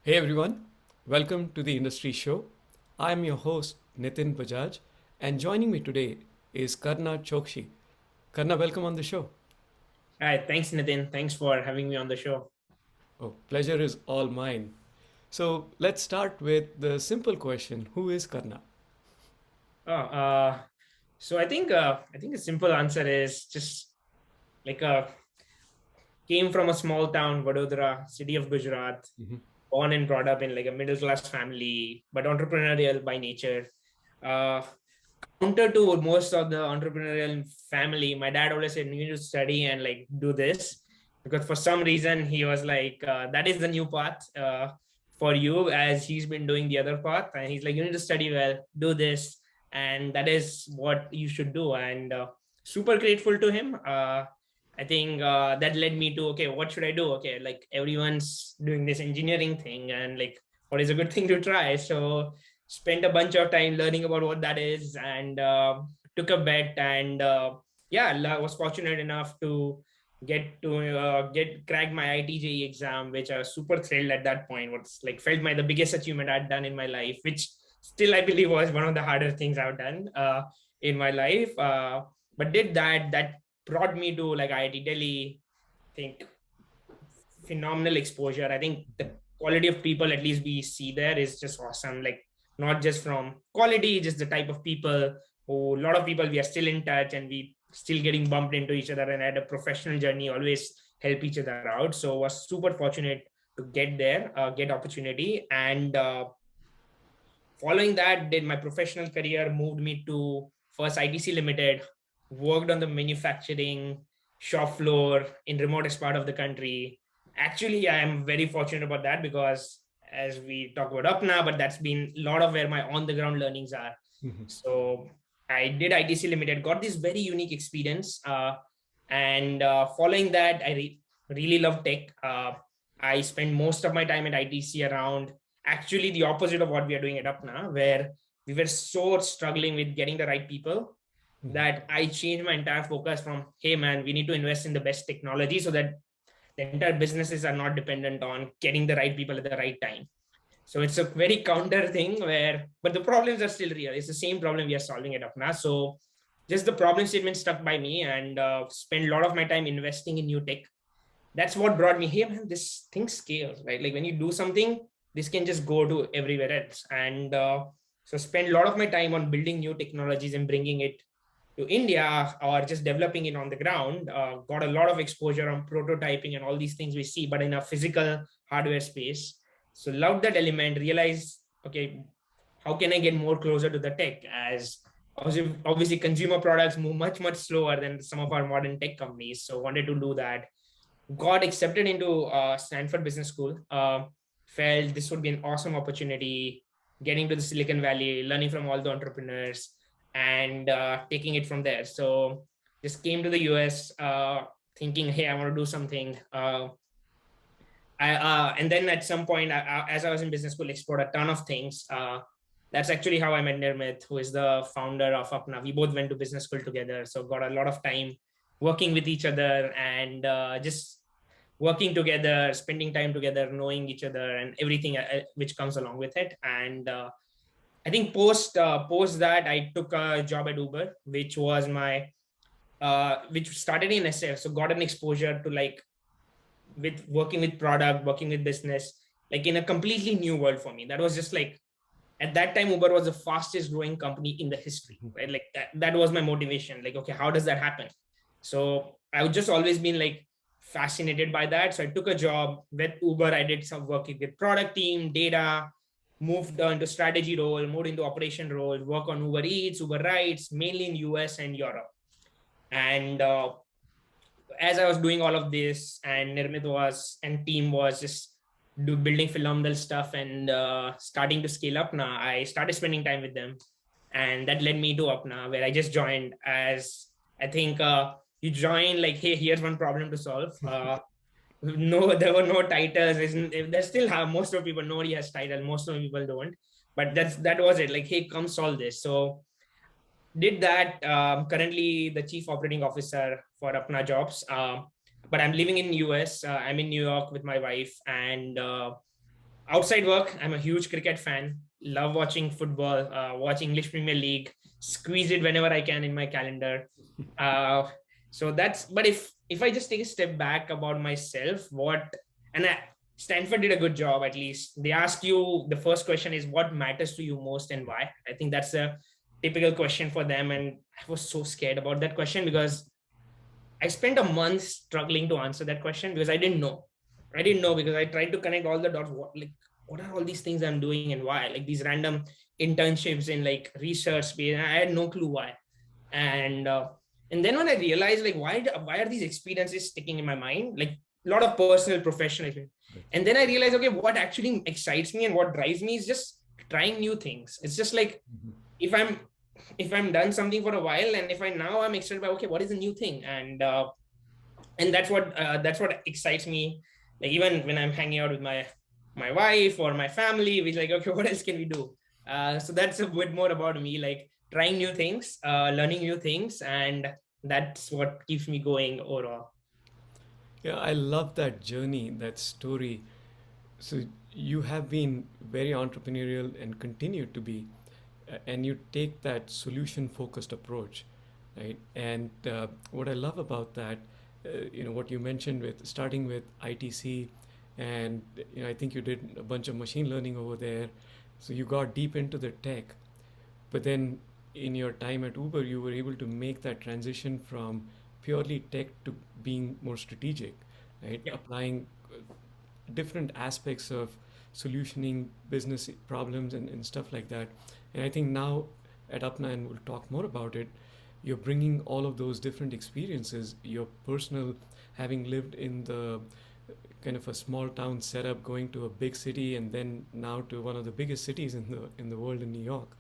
Hey everyone, welcome to the Industry Show. I'm your host Nitin Bajaj, and joining me today is Karna Chokshi. Karna, welcome on the show. Hi, thanks, Nitin. Thanks for having me on the show. Oh, pleasure is all mine. So let's start with the simple question: Who is Karna? Oh, so I think a simple answer is just like came from a small town, Vadodara, city of Gujarat, Mhm. born and brought up in like a middle class family, but entrepreneurial by nature. Uh, Counter to most of the entrepreneurial family, my dad always said you need to study and like do this because for some reason he was like that is the new path for you, as he's been doing the other path, and he's like you need to study well, do this, and that is what you should do. And super grateful to him. I think that led me to, okay, what should I do? Okay, like everyone's doing this engineering thing, and like what is a good thing to try? So spent a bunch of time learning about what that is, and took a bet. And yeah, was fortunate enough to get crack my IIT-JEE exam, which I was super thrilled at that point. What's like felt my the biggest achievement I'd done in my life, which still I believe was one of the harder things I've done in my life. But did that brought me to like IIT Delhi. I think phenomenal exposure. I think the quality of people, at least we see there, is just awesome. Like not just from quality, just the type of people. Who a lot of people we are still in touch, and we still getting bumped into each other, and at a professional journey always help each other out. So was super fortunate to get there, get opportunity. And following that, did my professional career, moved me to first ITC Limited, worked on the manufacturing shop floor in remotest part of the country. Actually, I am very fortunate about that because as we talk about Apna, but that's been a lot of where my on the ground learnings are. Mhm. So I did ITC Limited, got this very unique experience. And following that, really love tech. I spend most of my time at ITC around actually the opposite of what we are doing at Apna, where we were so struggling with getting the right people Mhm. that I changed my entire focus from, hey man, we need to invest in the best technology so that the entire businesses are not dependent on getting the right people at the right time. So it's a very counter thing where, but the problems are still real. It's the same problem we are solving at Apna. So just the problem statement stuck by me, and spend a lot of my time investing in new tech. That's what brought me here, man. This thing scales, right? Like when you do something, this can just go to everywhere else. And so spend a lot of my time on building new technologies and bringing it to India, or just developing it on the ground. Got a lot of exposure on prototyping and all these things we see, but in a physical hardware space. So loved that element, realized, okay, how can I get more closer to the tech, as obviously consumer products move much, much slower than some of our modern tech companies. So wanted to do that. Got accepted into Stanford Business School. Felt this would be an awesome opportunity, getting to the Silicon Valley, learning from all the entrepreneurs, and taking it from there. So just came to the US, thinking, hey, I want to do something. And then at some point, as I was in business school, explored a ton of things. That's actually how I met Nirmit, who is the founder of Apna. We both went to business school together, so got a lot of time working with each other, and just working together, spending time together, knowing each other, and everything which comes along with it. And I think post that, I took a job at Uber, which was my which started in SF. So got an exposure to like with working with product, working with business, like in a completely new world for me. That was just like at that time, Uber was the fastest growing company in the history, right? Like that was my motivation. Like, okay, how does that happen? So I would just always been like fascinated by that. So I took a job with Uber. I did some working with product team, data, moved into strategy role, moved into operation role, work on Uber Eats, Uber Rides, mainly in US and Europe. And as I was doing all of this, and Nirmit was and team was just building phenomenal stuff, and starting to scale up now, I started spending time with them, and that led me to Apna, where I just joined as, I think you join like, hey, here's one problem to solve. No, there were no titles. There's still have most of people, nobody has title. Most of the people don't. But that was it. Like, hey, come solve this. So did that. Currently the chief operating officer for Apna Jobs. But I'm living in US. I'm in New York with my wife, and Outside work, I'm a huge cricket fan. Love watching football, watch English Premier League, squeeze it whenever I can in my calendar. Uh, so that's. But if I just take a step back about myself, and I, Stanford did a good job at least. They ask you the first question is what matters to you most and why. I think that's a typical question for them, and I was so scared about that question because I spent a month struggling to answer that question because I didn't know. I didn't know because I tried to connect all the dots. What are all these things I'm doing and why? Like these random internships in like research space. I had no clue why. And uh, and then when I realized like why are these experiences sticking in my mind? Like a lot of personal, professional experience. And then I realized, okay, what actually excites me and what drives me is just trying new things. It's just like if I'm done something for a while and if I now I'm excited by okay, what is a new thing? And that's what excites me. Like even when I'm hanging out with my wife or my family, we're like, okay, what else can we do? So that's a bit more about me, like trying new things, learning new things, and that's what keeps me going overall. Yeah, I love that journey, that story. So you have been very entrepreneurial and continue to be, and you take that solution-focused approach, right? And what I love about that, what you mentioned with starting with ITC, and I think you did a bunch of machine learning over there, so you got deep into the tech, but then in your time at Uber, you were able to make that transition from purely tech to being more strategic, right? Yeah. Applying different aspects of solutioning business problems and stuff like that. And I think now at Apna, and we'll talk more about it, you're bringing all of those different experiences, your personal, having lived in the kind of a small town setup, going to a big city, and then now to one of the biggest cities in the world in New York.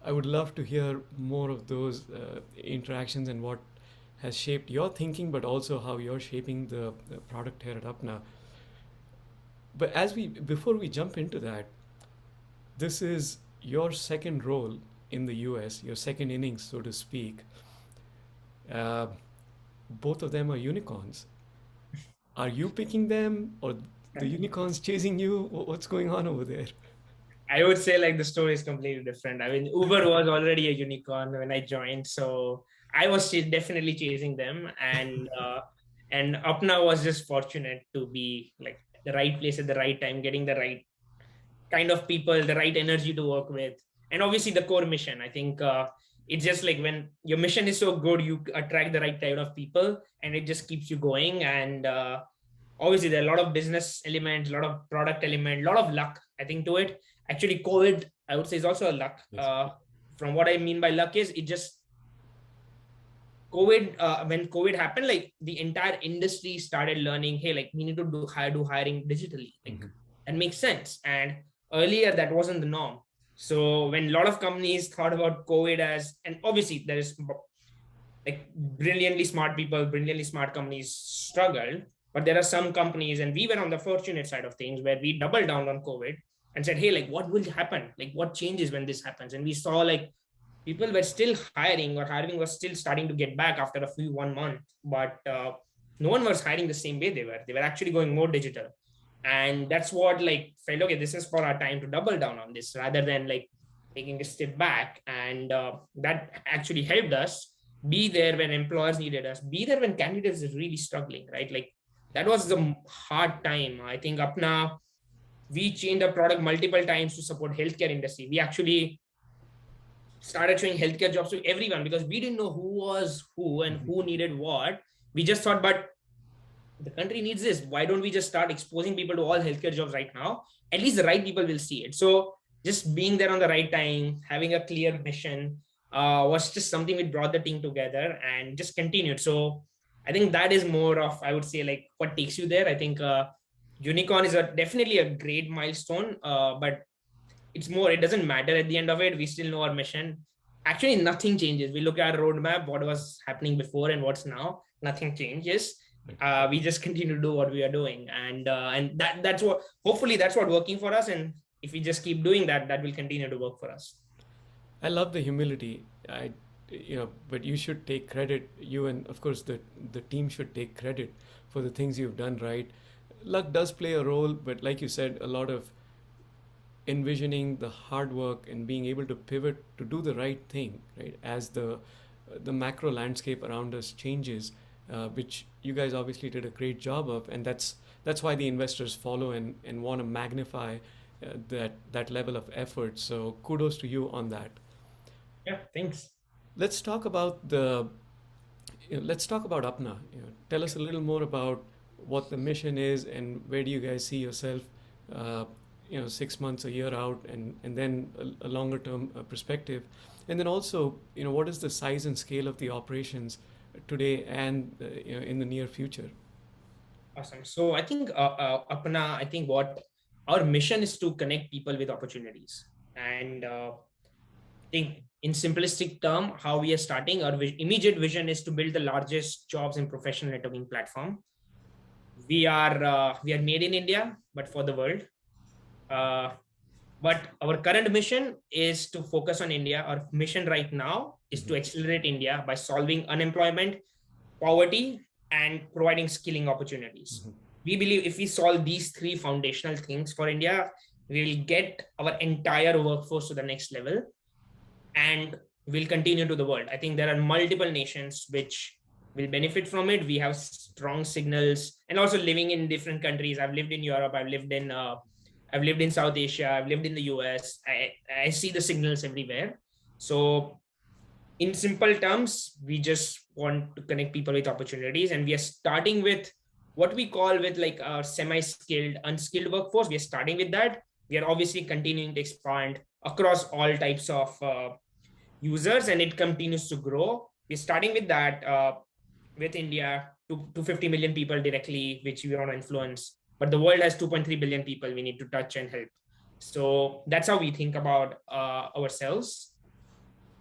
I would love to hear more of those interactions and what has shaped your thinking, but also how you're shaping the product here at Apna. But before we jump into that, this is your second role in the US, your second innings, so to speak. Uh, both of them are unicorns. Are you picking them, or the unicorns chasing you? What's going on over there? I would say like the story is completely different. I mean, Uber was already a unicorn when I joined, so I was definitely chasing them, and Apna was just fortunate to be like the right place at the right time, getting the right kind of people, the right energy to work with, and obviously the core mission. I think it's just like when your mission is so good, you attract the right type of people, and it just keeps you going. And obviously, there are a lot of business elements, a lot of product element, a lot of luck. I think to it. Actually, COVID, I would say, is also a luck. Yes. From what I mean by luck is it just COVID, when COVID happened, like the entire industry started learning, hey, like we need to do hiring digitally. Like that makes sense. And earlier that wasn't the norm. So when a lot of companies thought about COVID as, and obviously there is like brilliantly smart people, brilliantly smart companies struggled, but there are some companies, and we were on the fortunate side of things where we doubled down on COVID and said, hey, like what will happen? Like what changes when this happens? And we saw like people were still hiring or hiring was still starting to get back after a few 1 month, but no one was hiring the same way they were actually going more digital. And that's what like felt okay, this is for our time to double down on this rather than like taking a step back. And that actually helped us be there when employers needed us, be there when candidates is really struggling, right? Like that was the hard time. I think Apna, we changed our product multiple times to support healthcare industry. We actually started showing healthcare jobs to everyone because we didn't know who was who and who needed what. We just thought, but the country needs this. Why don't we just start exposing people to all healthcare jobs right now? At least the right people will see it. So just being there on the right time, having a clear mission was just something which brought the team together and just continued. So I think that is more of, I would say, like what takes you there. I think unicorn is definitely a great milestone, but it's more, it doesn't matter at the end of it. We still know our mission. Actually, nothing changes. We look at our roadmap, what was happening before and what's now, nothing changes. We just continue to do what we are doing. And that's what, hopefully that's what working for us. And if we just keep doing that, that will continue to work for us. I love the humility. But you should take credit. You and of course the team should take credit for the things you've done right. luck does play a role, but like you said, a lot of envisioning the hard work and being able to pivot to do the right thing, right? As the macro landscape around us changes, which you guys obviously did a great job of, and that's why the investors follow and want to magnify that level of effort. So kudos to you on that. Yeah, thanks. Let's talk about let's talk about Apna. Tell us a little more about what the mission is and where do you guys see yourself, uh, 6 months, a year out, and then a longer term perspective, and then also, what is the size and scale of the operations today and in the near future? Awesome. So I think Apna, I think what our mission is to connect people with opportunities. And I think in simplistic term, how we are starting, our immediate vision is to build the largest jobs and professional networking platform. We are made in India, but for the world. But our current mission is to focus on India. Our mission right now is to accelerate India by solving unemployment, poverty, and providing skilling opportunities. We believe if we solve these three foundational things for India, we'll get our entire workforce to the next level and will continue to the world. I think there are multiple nations which will benefit from it. We have strong signals, and also living in different countries. I've lived in Europe. I've lived in South Asia. I've lived in the US. I see the signals everywhere. So in simple terms, we just want to connect people with opportunities, and we are starting with what we call with like our semi-skilled, unskilled workforce. We are starting with that. We are obviously continuing to expand across all types of users, and it continues to grow. We're starting with that with India to 50 million people directly, which we want to influence. But the world has 2.3 billion people we need to touch and help. So that's how we think about ourselves.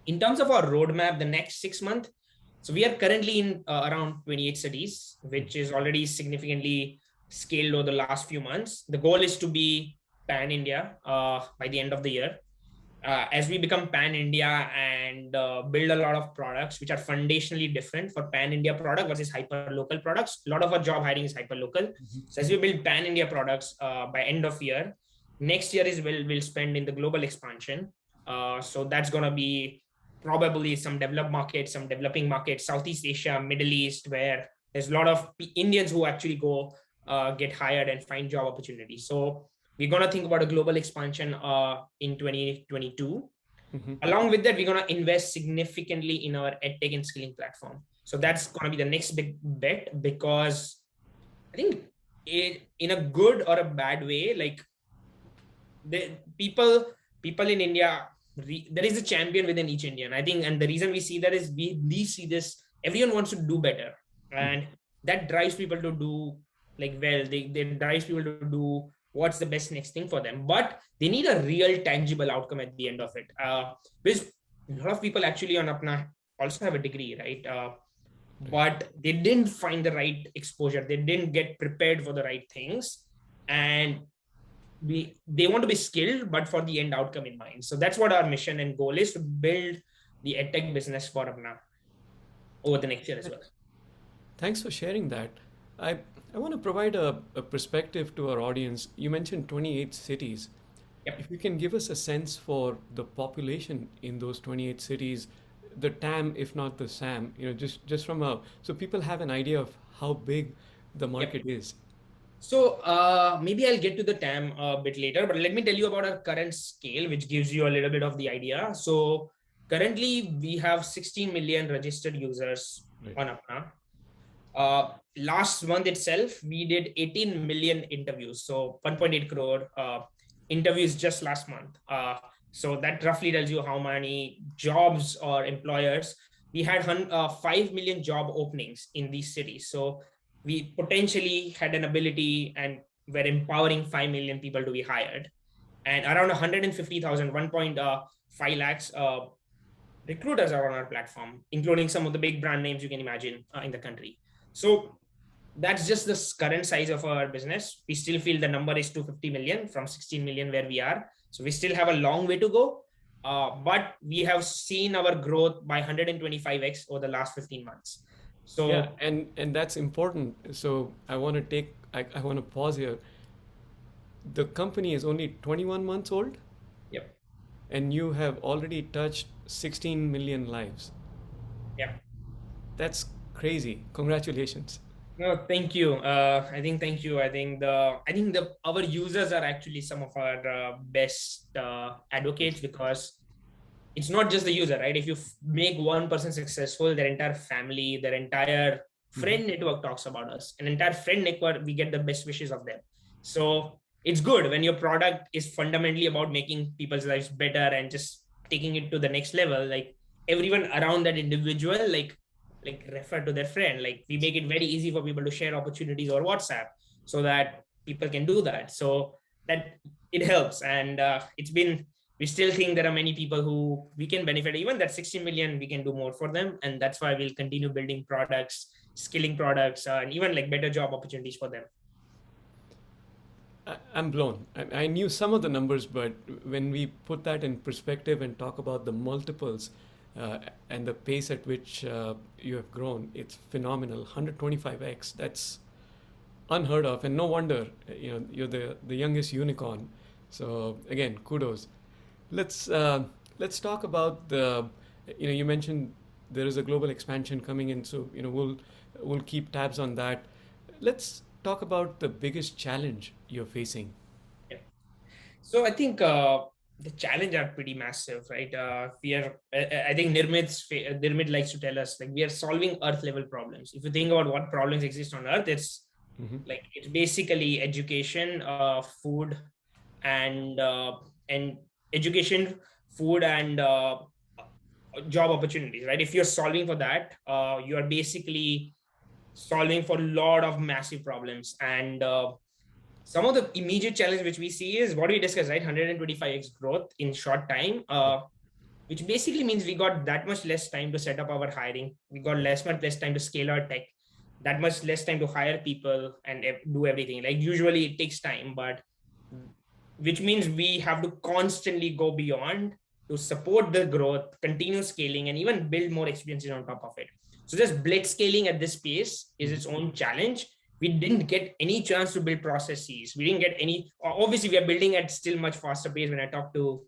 In terms of our roadmap, the next 6 months, so we are currently in around 28 cities, which is already significantly scaled over the last few months. The goal is to be pan India by the end of the year. As we become pan India and build a lot of products which are foundationally different for pan India product versus hyper local products, a lot of our job hiring is hyper local. So as we build pan India products by end of year, next year is we'll spend in the global expansion. So that's going to be probably some developed markets, some developing markets, Southeast Asia, Middle East, where there's a lot of Indians who actually go get hired and find job opportunities. So we're going to think about a global expansion in 2022. Along with that, we're going to invest significantly in our edtech and skilling platform. So that's going to be the next big bet, because I think in a good or a bad way, like the people in India, there is a champion within each Indian, I think. And the reason we see that is we see this, everyone wants to do better. And that drives people to do like, well, they drives people to do what's the best next thing for them. But they need a real tangible outcome at the end of it. Because a lot of people actually on Apna also have a degree, right? But they didn't find the right exposure. They didn't get prepared for the right things. And they want to be skilled, but for the end outcome in mind. So that's what our mission and goal is, to build the edtech business for Apna over the next year as well. Thanks for sharing that. I want to provide a perspective to our audience. You mentioned 28 cities. Yep. If you can give us a sense for the population in those 28 cities, the TAM, if not the SAM, just from so people have an idea of how big the market is. So maybe I'll get to the TAM a bit later, but let me tell you about our current scale, which gives you a little bit of the idea. So currently we have 16 million registered users on Apna. Last month itself, we did 18 million interviews. So 1.8 crore interviews just last month. So that roughly tells you how many jobs or employers. We had 5 million job openings in these cities. So we potentially had an ability, and we're empowering 5 million people to be hired. And around 150,000, 1.5 lakhs recruiters are on our platform, including some of the big brand names you can imagine in the country. So that's just the current size of our business. We still feel the number is 250 million from 16 million where we are. So we still have a long way to go. But we have seen our growth by 125x over the last 15 months. So yeah, and that's important. So I want to take I want to pause here. The company is only 21 months old, Yep. and you have already touched 16 million lives. Yeah. That's crazy. Congratulations. No, thank you. Thank you. I think the our users are actually some of our best advocates, because it's not just the user, right? If you make one person successful, their entire family, their entire Mhm. friend network talks about us. An entire friend network, we get the best wishes of them. So it's good when your product is fundamentally about making people's lives better and just taking it to the next level. Like everyone around that individual, like refer to their friend. Like we make it very easy for people to share opportunities over WhatsApp so that people can do that. So that it helps, and it's been, we still think there are many people who we can benefit. Even that 60 million, we can do more for them, and that's why we'll continue building products, skilling products, and even like better job opportunities for them. I'm blown. I knew some of the numbers, but when we put that in perspective and talk about the multiples uh, and the pace at which you have grown, it's phenomenal. 125x. That's unheard of, and no wonder. You're the youngest unicorn. So again, kudos. Let's uh, let's talk about the. You mentioned there is a global expansion coming in, so we'll keep tabs on that. Let's talk about the biggest challenge you're facing. Yeah. So I think the challenge are pretty massive, right? We are, I think Nirmit likes to tell us, like, we are solving Earth level problems. If you think about what problems exist on Earth, it's Hmm. like it's basically education, food, and and education, food, and job opportunities, right? If you're solving for that, you are basically solving for a lot of massive problems. And some of the immediate challenge which we see is what we discussed, right? 125x growth in short time, which basically means we got that much less time to set up our hiring. We got much less time to scale our tech, that much less time to hire people and do everything. Like usually it takes time, but which means we have to constantly go beyond to support the growth, continue scaling, and even build more experiences on top of it. So just blitz scaling at this pace is its own challenge. We didn't get any chance to build processes. We didn't get any. Obviously, we are building at still much faster pace when I talk to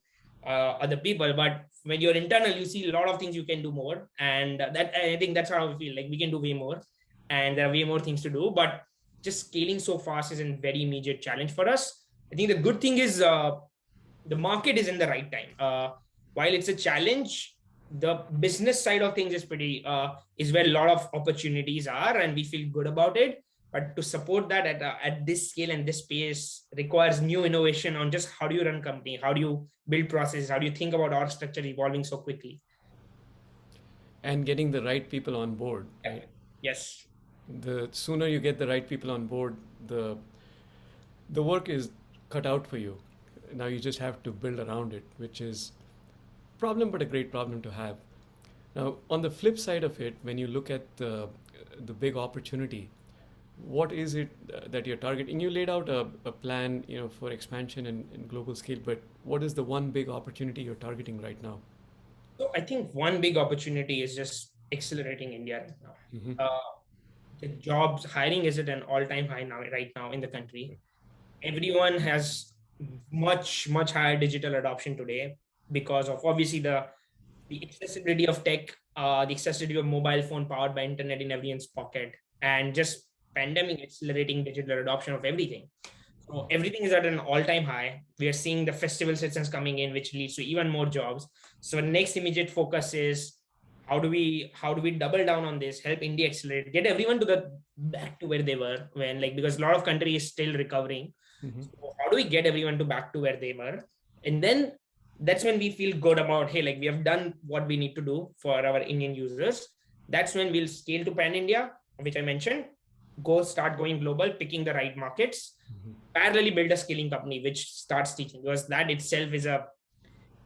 other people. But when you're internal, you see a lot of things you can do more, and that I think that's how we feel like we can do way more, and there are way more things to do. But just scaling so fast is a very immediate challenge for us. I think the good thing is the market is in the right time. While it's a challenge, the business side of things is pretty is where a lot of opportunities are, and we feel good about it. But to support that at this scale and this pace requires new innovation on just how do you run company, how do you build processes, how do you think about our structure evolving so quickly. And getting the right people on board, Yeah. right? Yes. The sooner you get the right people on board, the work is cut out for you. Now you just have to build around it, which is a problem, but a great problem to have. Now, on the flip side of it, when you look at the big opportunity, what is it that you're targeting? You laid out a plan, for expansion and global scale, but what is the one big opportunity you're targeting right now? So I think one big opportunity is just accelerating India right now. Hmm. The jobs hiring is at an all-time high now, right now in the country. Everyone has much higher digital adoption today because of obviously the accessibility of tech, the accessibility of mobile phone powered by internet in everyone's pocket, and just pandemic accelerating digital adoption of everything. So everything is at an all-time high. We are seeing the festival seasons coming in, which leads to even more jobs. So next immediate focus is how do we double down on this, help India accelerate, get everyone to the back to where they were when, like, because a lot of country is still recovering. Hmm. So how do we get everyone to back to where they were? And then that's when we feel good about, hey, like we have done what we need to do for our Indian users. That's when we'll scale to pan India, which I mentioned, go start going global, picking the right markets, parallelly build a scaling company which starts teaching, because that itself is a,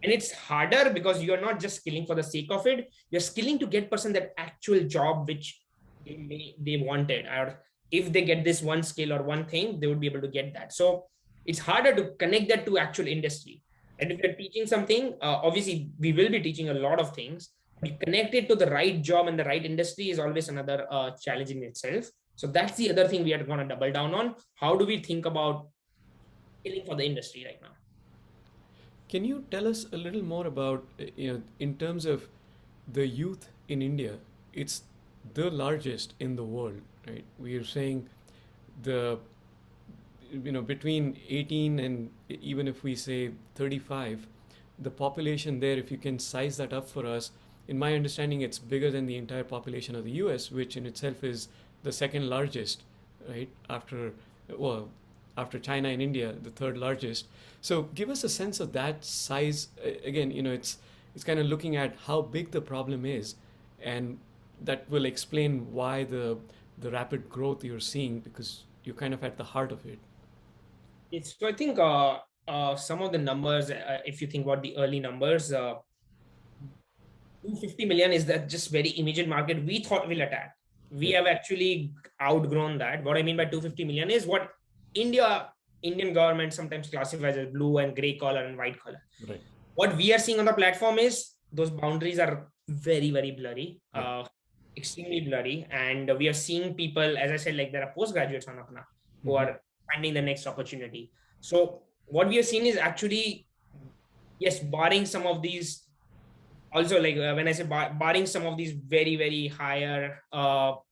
and it's harder because you're not just skilling for the sake of it, you're skilling to get person that actual job which they wanted, or if they get this one skill or one thing they would be able to get that. So it's harder to connect that to actual industry. And if you're teaching something, obviously we will be teaching a lot of things, but you connect it to the right job and the right industry is always another challenge in itself. So that's the other thing we are going to double down on. How do we think about scaling for the industry right now? Can you tell us a little more about, in terms of the youth in India? It's the largest in the world, right? We are saying the, between 18 and even if we say 35, the population there, if you can size that up for us, in my understanding, it's bigger than the entire population of the US, which in itself is the second largest, right? Well, after China and India, the third largest. So give us a sense of that size. Again, it's kind of looking at how big the problem is, and that will explain why the rapid growth you're seeing, because you're kind of at the heart of it. So I think some of the numbers, if you think about the early numbers, 250 million is that just very immediate market we thought we'll attack. We Yeah. have actually outgrown that. What I mean by 250 million is what Indian government sometimes classifies as blue and gray collar and white collar. Right. What we are seeing on the platform is those boundaries are very, very blurry, Yeah. extremely blurry. And we are seeing people, as I said, like there are postgraduates on Apna who Mm-hmm. are finding the next opportunity. So what we are seeing is actually, yes, barring some of these, also like when I say barring some of these very, very higher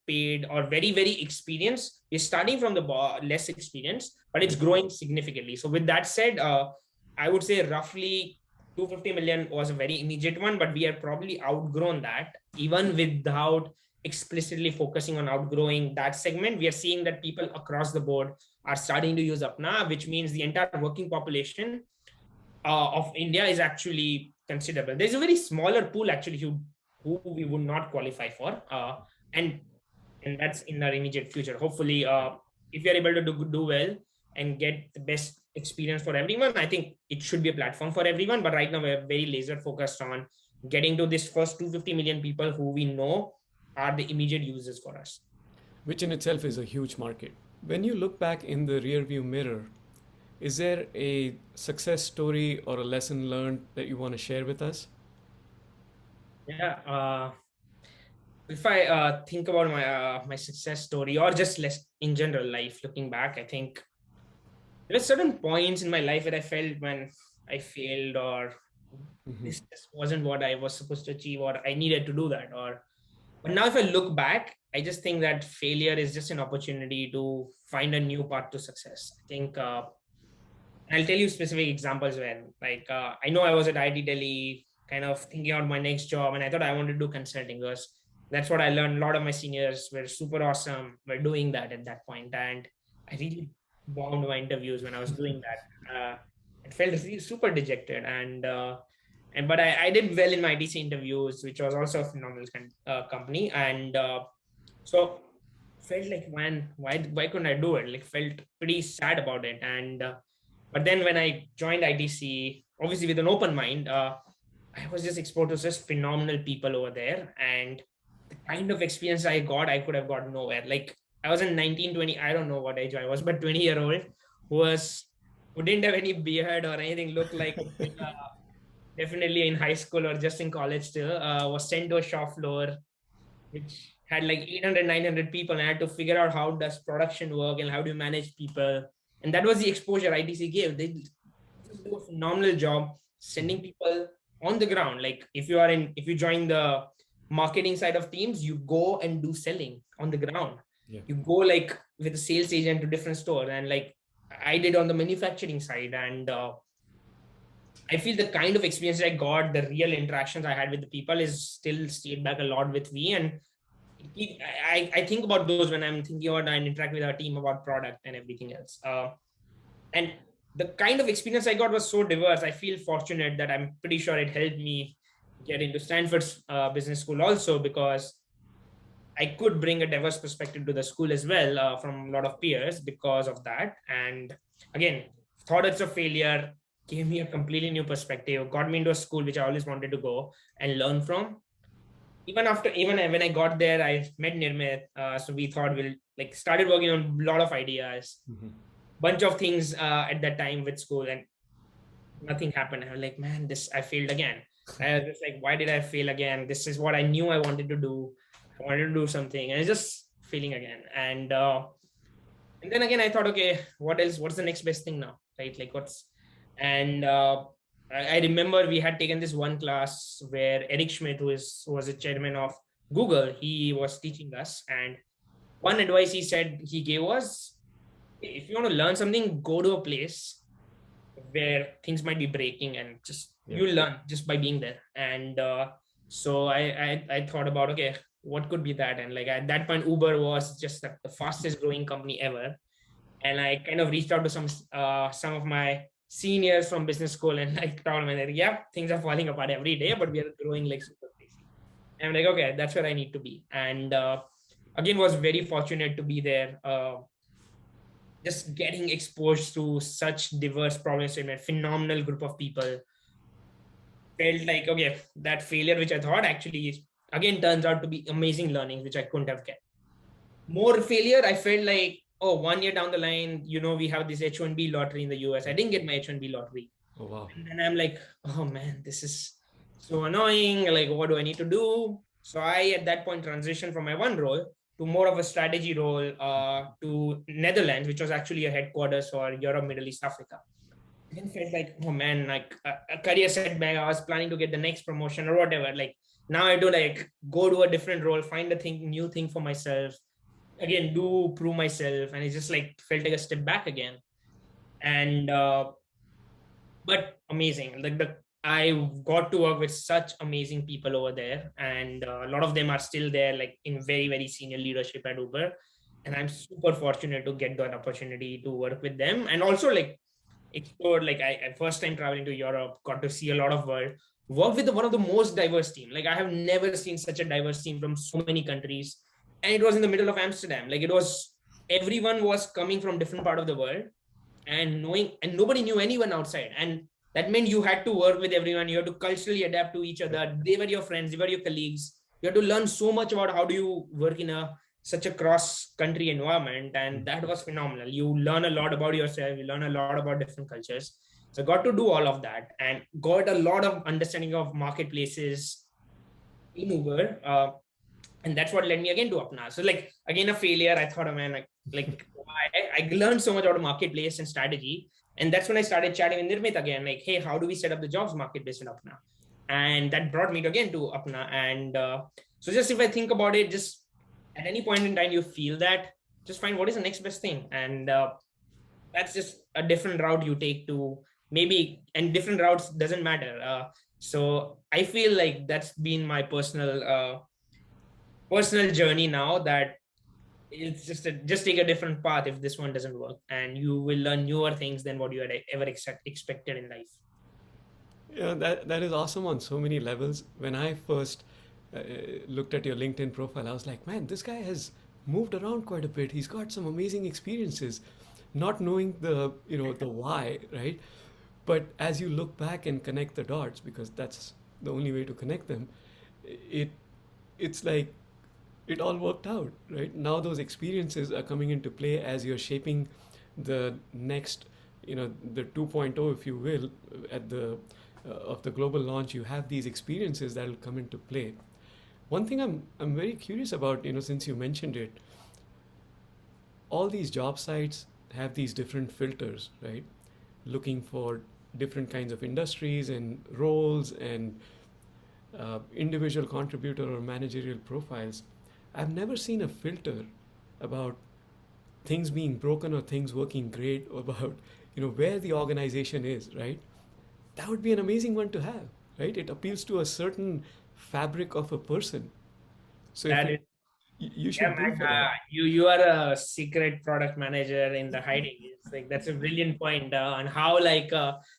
paid or very, very experienced, we're starting from the less experienced, but it's Right. growing significantly. So with that said, I would say roughly 250 million was a very immediate one, but we have probably outgrown that. Even without explicitly focusing on outgrowing that segment, we are seeing that people across the board are starting to use Apna, which means the entire working population of India is actually considerable. There's a very smaller pool actually who we would not qualify for, and and that's in our immediate future. Hopefully, if we are able to do well and get the best experience for everyone, I think it should be a platform for everyone. But right now, we're very laser focused on getting to this first 250 million people who we know are the immediate users for us. Which in itself is a huge market. When you look back in the rearview mirror, is there a success story or a lesson learned that you want to share with us? Yeah. If I think about my success story or just less in general life, looking back, I think there are certain points in my life where I felt when I failed or Mm-hmm. this just wasn't what I was supposed to achieve or I needed to do that. Or but now if I look back, I just think that failure is just an opportunity to find a new path to success. I think I'll tell you specific examples when, like, I know I was at IIT Delhi, kind of thinking out my next job, and I thought I wanted to do consulting because that's what I learned. A lot of my seniors were super awesome, were doing that at that point, and I really bombed my interviews when I was doing that. It felt really super dejected, and but I did well in my ITC interviews, which was also a phenomenal company, and so felt like, man, why couldn't I do it? Like, felt pretty sad about it, and but then when I joined ITC, obviously with an open mind, I was just exposed to such phenomenal people over there. And the kind of experience I got, I could have got nowhere. Like I was in 19, 20, I don't know what age I was, but 20-year-old who didn't have any beard or anything, looked like definitely in high school or just in college still, was sent to a shop floor which had like 800, 900 people, and I had to figure out how does production work and how do you manage people. And that was the exposure ITC gave. They do a phenomenal job sending people on the ground. Like if you join the marketing side of teams, you go and do selling on the ground. Yeah. You go like with a sales agent to different stores, and like I did on the manufacturing side. And I feel the kind of experience I got, the real interactions I had with the people is still stayed back a lot with me. And I think about those when I'm thinking about and interact with our team about product and everything else. And the kind of experience I got was so diverse. I feel fortunate that I'm pretty sure it helped me get into Stanford's business school also, because I could bring a diverse perspective to the school as well from a lot of peers because of that. And again, thought it's a failure, gave me a completely new perspective, got me into a school which I always wanted to go and learn from. Even when I got there, I met Nirmit. So we thought we'll like started working on a lot of ideas, Mm-hmm. bunch of things at that time with school, and nothing happened. I was like, man, I failed again. I was just like, why did I fail again? This is what I knew I wanted to do. I wanted to do something, and it just failing again. And then again, I thought, okay, what else? What's the next best thing now, right? Like and I remember we had taken this one class where Eric Schmidt, who was a chairman of Google, he was teaching us. And one advice he gave was, if you want to learn something, go to a place where things might be breaking, and just you'll learn just by being there. And so I thought about, okay, what could be that? And like at that point, Uber was just the fastest growing company ever. And I kind of reached out to some of my seniors from business school, and I told them, yeah, things are falling apart every day, but we are growing like super crazy. And I'm like, okay, that's where I need to be. And again, was very fortunate to be there. Just getting exposed to such diverse problem statement, phenomenal group of people. Felt like, okay, that failure, which I thought actually again turns out to be amazing learning, which I couldn't have get. More failure, I felt like, oh, 1 year down the line, we have this H1B lottery in the US. I didn't get my H1B lottery. Oh, wow. And then I'm like, oh man, this is so annoying. Like, what do I need to do? So I, at that point, transitioned from my one role to more of a strategy role to Netherlands, which was actually a headquarters for Europe, Middle East, Africa. Then felt like, oh man, like a career setback. I was planning to get the next promotion or whatever. Like now I have to like go to a different role, find a new thing for myself. Again, prove myself. And it just like felt like a step back again. And but amazing. Like I got to work with such amazing people over there, and a lot of them are still there, like in very, very senior leadership at Uber. And I'm super fortunate to get that opportunity to work with them, and also like explored. Like I first time traveling to Europe, got to see a lot of world. Worked with one of the most diverse team. Like I have never seen such a diverse team from so many countries, and it was in the middle of Amsterdam. Like everyone was coming from different part of the world, and nobody knew anyone outside. And that meant you had to work with everyone. You had to culturally adapt to each other. They were your friends, they were your colleagues. You had to learn so much about how do you work in such a cross country environment. And that was phenomenal. You learn a lot about yourself, you learn a lot about different cultures. So I got to do all of that and got a lot of understanding of marketplaces in Uber. And that's what led me again to Apna. So like again, a failure. I thought, oh man, like I learned so much about marketplace and strategy. And that's when I started chatting with Nirmit again, like, hey, how do we set up the jobs marketplace in Apna? And that brought me again to Apna. And so just if I think about it, just at any point in time, you feel that, just find what is the next best thing. And that's just a different route you take to maybe, and different routes doesn't matter. So I feel like that's been my personal journey now, that it's just take a different path if this one doesn't work, and you will learn newer things than what you had ever expected in life. Yeah, that is awesome on so many levels. When I first looked at your LinkedIn profile, I was like, man, this guy has moved around quite a bit. He's got some amazing experiences, not knowing the why, right? But as you look back and connect the dots, because that's the only way to connect them, it it's like it all worked out, right? Now those experiences are coming into play as you're shaping the next, the 2.0, if you will, at the of the global launch. You have these experiences that will come into play. One thing I'm very curious about, since you mentioned it, all these job sites have these different filters, right? Looking for different kinds of industries and roles and individual contributor or managerial profiles. I've never seen a filter about things being broken or things working great, or about where the organization is, right? That would be an amazing one to have, right? It appeals to a certain fabric of a person. So if That is, you yeah, should go man. for that. You are a secret product manager in the hiding. It's like that's a brilliant point on how like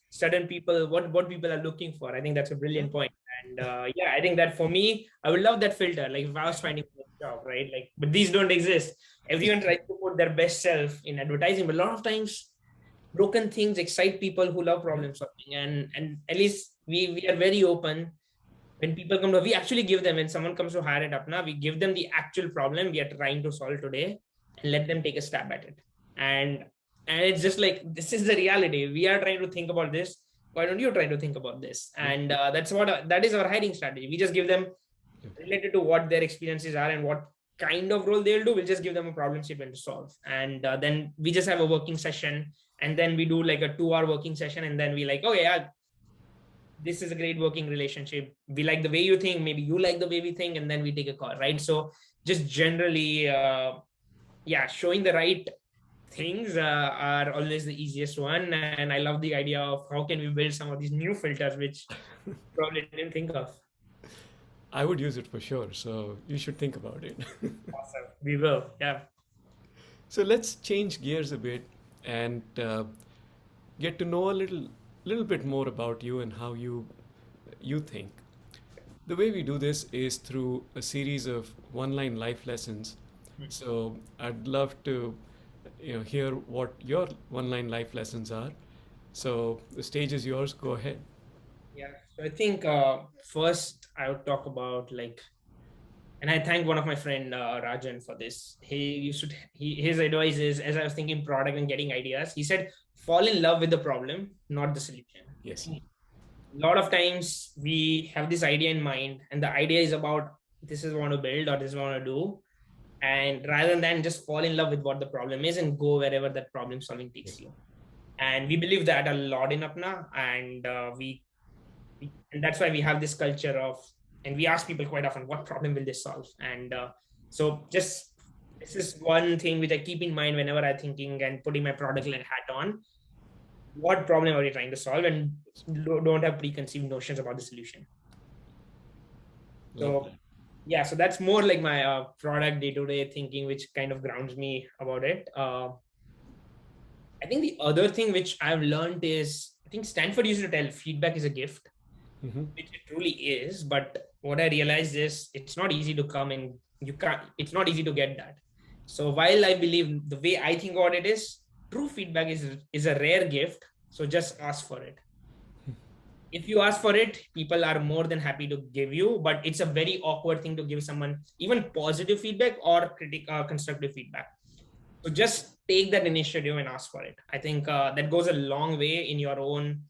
certain people, what people are looking for. I think that's a Yeah. brilliant point. And yeah, I think that for me, I would love that filter. Like if I was finding a job, right? Like, but these don't exist. Everyone tries to put their best self in advertising, but a lot of times broken things excite people who love Yeah. problem solving. And at least we are very open. When people come to, we actually give them, when someone comes to hire it up now, we give them the actual problem we are trying to solve today and let them take a stab at it. And it's just like, this is the reality. We are trying to think about this. Why don't you try to think about this? Yeah. And that is our hiring strategy. We just give them Yeah. related to what their experiences are and what kind of role they'll do, we'll just give them a problem statement to solve. And then we just have a working session, and then we do like a 2-hour working session. And then we like, oh yeah, this is a great working relationship. We like the way you think, maybe you like the way we think, and then we take a call, right? So just generally, yeah, showing the right things are always the easiest one. And I love the idea of how can we build some of these new filters, which probably didn't think of. I would use it for sure, so you should think about it. Awesome. We will. Yeah. So let's change gears a bit and get to know a little bit more about you and how you think. The way we do this is through a series of one-line life lessons. So I'd love to, hear what your one-line life lessons are. So the stage is yours. Go ahead. Yeah. So I think first I would talk about like, and I thank one of my friend Rajan for this. His advice is, as I was thinking product and getting ideas, he said, fall in love with the problem, not the solution. Yes. A lot of times we have this idea in mind, and the idea is about this is what I want to build or this is what I want to do. And rather than just fall in love with what the problem is and go wherever that problem solving takes you. And we believe that a lot in Apna, and and that's why we have this culture of, and we ask people quite often, what problem will they solve? And so just this is one thing which I keep in mind whenever I'm thinking and putting my product led hat on. What problem are you trying to solve? And don't have preconceived notions about the solution. So yeah, so that's more like my product day-to-day thinking, which kind of grounds me about it. I think the other thing which I've learned is, I think Stanford used to tell feedback is a gift, which it truly is. But what I realized is it's not easy to come and it's not easy to get that. So while I believe the way I think about it is true feedback is a rare gift. So just ask for it. If you ask for it, people are more than happy to give you, but it's a very awkward thing to give someone even positive feedback or constructive feedback. So just take that initiative and ask for it. I think that goes a long way in your own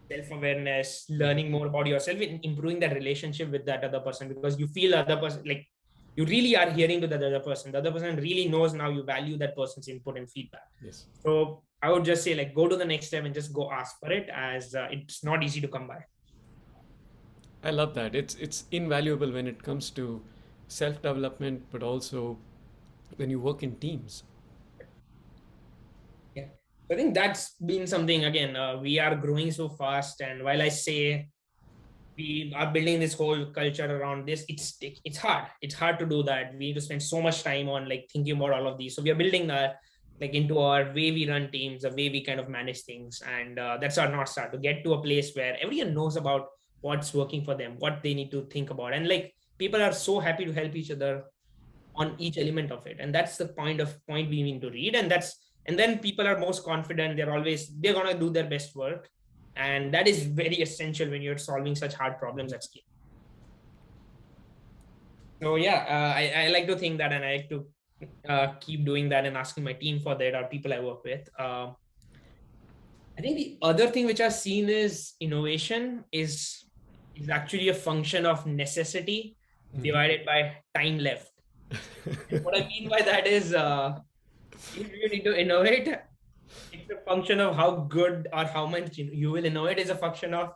self-awareness, learning more about yourself, and improving that relationship with that other person, because you feel other person, like you really are hearing to the other person. The other person really knows now you value that person's input and feedback. Yes. So I would just say, like, go to the next step and just go ask for it, as it's not easy to come by. I love that. It's invaluable when it comes to self-development, but also when you work in teams. Yeah, I think that's been something, again, we are growing so fast. And while I say we are building this whole culture around this, it's hard. It's hard to do that. We need to spend so much time on like thinking about all of these. So we are building like into our way we run teams, the way we kind of manage things. And that's our North Star, to get to a place where everyone knows about what's working for them, what they need to think about. And like people are so happy to help each other on each element of it. And that's the point we need to read. And then people are most confident. They're going to do their best work. And that is very essential when you're solving such hard problems at scale. So yeah, I like to think that, and I like to keep doing that and asking my team for that, or people I work with. I think the other thing which I've seen is innovation is actually a function of necessity divided by time left. What I mean by that is, if you need to innovate, it's a function of how good or how much you will innovate. Is a function of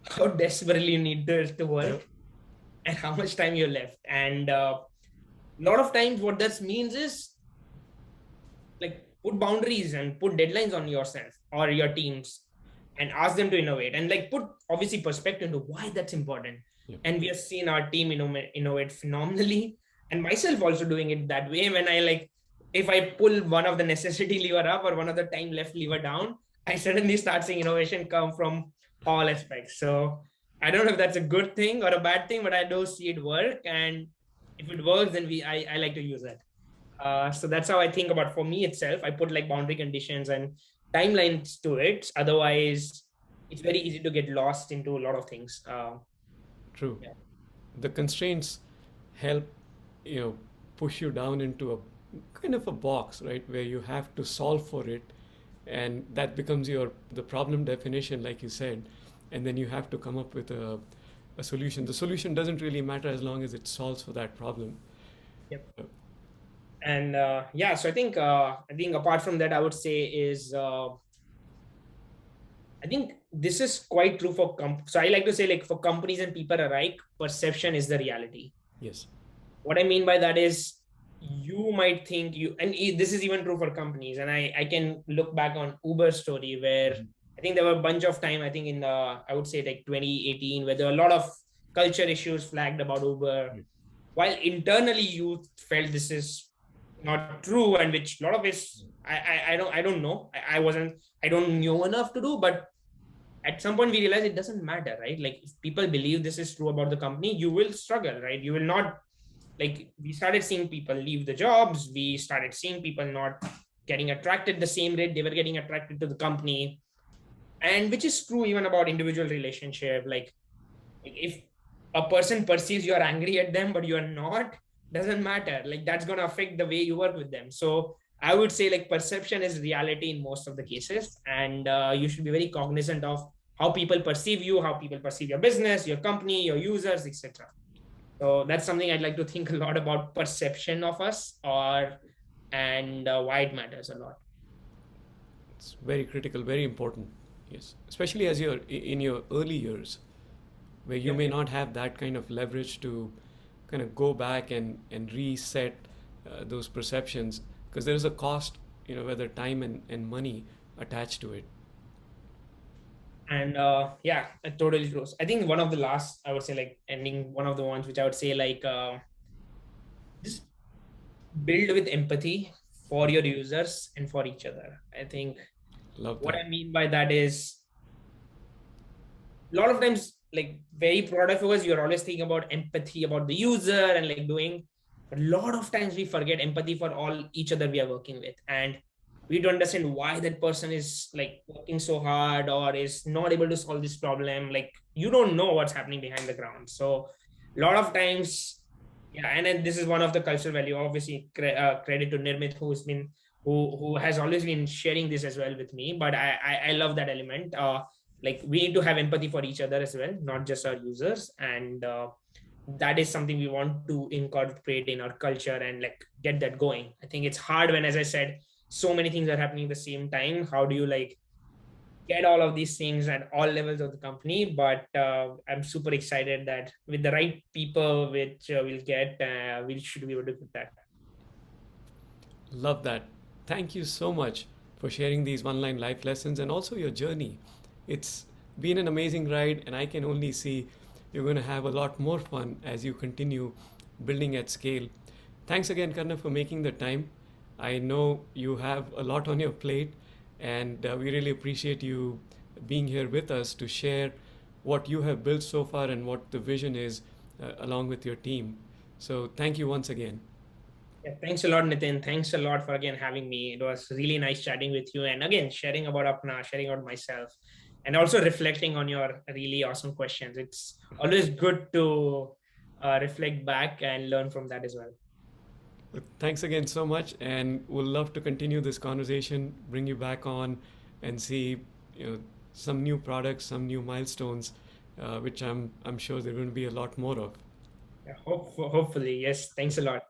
how desperately you need to work and how much time you're left. And a lot of times what that means is like put boundaries and put deadlines on yourself or your teams and ask them to innovate, and like put obviously perspective into why that's important. And we have seen our team innovate phenomenally, and myself also doing it that way. When I like, if I pull one of the necessity lever up or one of the time left lever down, I suddenly start seeing innovation come from all aspects. So I don't know if that's a good thing or a bad thing, but I do see it work. And if it works, then I like to use it. So that's how I think about, for me itself, I put like boundary conditions and timelines to it. Otherwise, it's very easy to get lost into a lot of things. True. Yeah. The constraints help, push you down into a kind of a box, right, where you have to solve for it, and that becomes the problem definition, like you said, and then you have to come up with a solution. The solution doesn't really matter as long as it solves for that problem. Yep. Uh, And yeah, so I think apart from that, I would say is I think this is quite true for so I like to say, like, for companies and people alike, perception is the reality. yes. What I mean by that is, you might think you, and this is even true for companies. And I can look back on Uber story where Mhm. I think there were a bunch of time, I think in I would say like 2018, where there were a lot of culture issues flagged about Uber, Yeah. while internally you felt this is not true, and which a lot of is I don't know. I don't know enough to do, but at some point we realize it doesn't matter, right? Like, if people believe this is true about the company, you will struggle, right? You will not, like, we started seeing people leave the jobs. We started seeing people not getting attracted the same rate they were getting attracted to the company. And which is true even about individual relationship. Like, if a person perceives you're angry at them but you're not, doesn't matter. Like, that's going to affect the way you work with them. So I would say, like, perception is reality in most of the cases, and you should be very cognizant of how people perceive you, how people perceive your business, your company, your users, etc. So that's something I'd like to think a lot about, perception of us, or and why it matters a lot. It's very critical, very important. Yes, especially as you're in your early years, where you Yep. may not have that kind of leverage to kind of go back and reset those perceptions, because there is a cost, whether time and money attached to it. And yeah, it totally true. I think one of the last, I would say, like, ending, one of the ones which I would say, like, just build with empathy for your users and for each other. I think Love what that. I mean by that is, a lot of times, like, very product focused, you're always thinking about empathy about the user and like doing, but a lot of times we forget empathy for all each other we are working with, and we don't understand why that person is like working so hard or is not able to solve this problem. Like, you don't know what's happening behind the ground. So a lot of times, yeah. And then this is one of the cultural value, obviously, credit to Nirmit, who's been who has always been sharing this as well with me. But I love that element. Like, we need to have empathy for each other as well, not just our users. And that is something we want to incorporate in our culture and like get that going. I think it's hard when, as I said, so many things are happening at the same time. How do you like get all of these things at all levels of the company? But I'm super excited that with the right people, which we'll get, we should be able to get that. Love that. Thank you so much for sharing these one line life lessons and also your journey. It's been an amazing ride, and I can only see you're going to have a lot more fun as you continue building at scale. Thanks again, Karna, for making the time. I know you have a lot on your plate, and we really appreciate you being here with us to share what you have built so far and what the vision is along with your team. So, thank you once again. Yeah, thanks a lot, Nitin. Thanks a lot for again having me. It was really nice chatting with you, and again sharing about Apna, sharing about myself, and also reflecting on your really awesome questions. It's always good to reflect back and learn from that as well. Thanks again so much, and we'll love to continue this conversation, bring you back on, and see, some new products, some new milestones, which I'm sure there are going to be a lot more of. Yeah, hopefully, yes. Thanks a lot.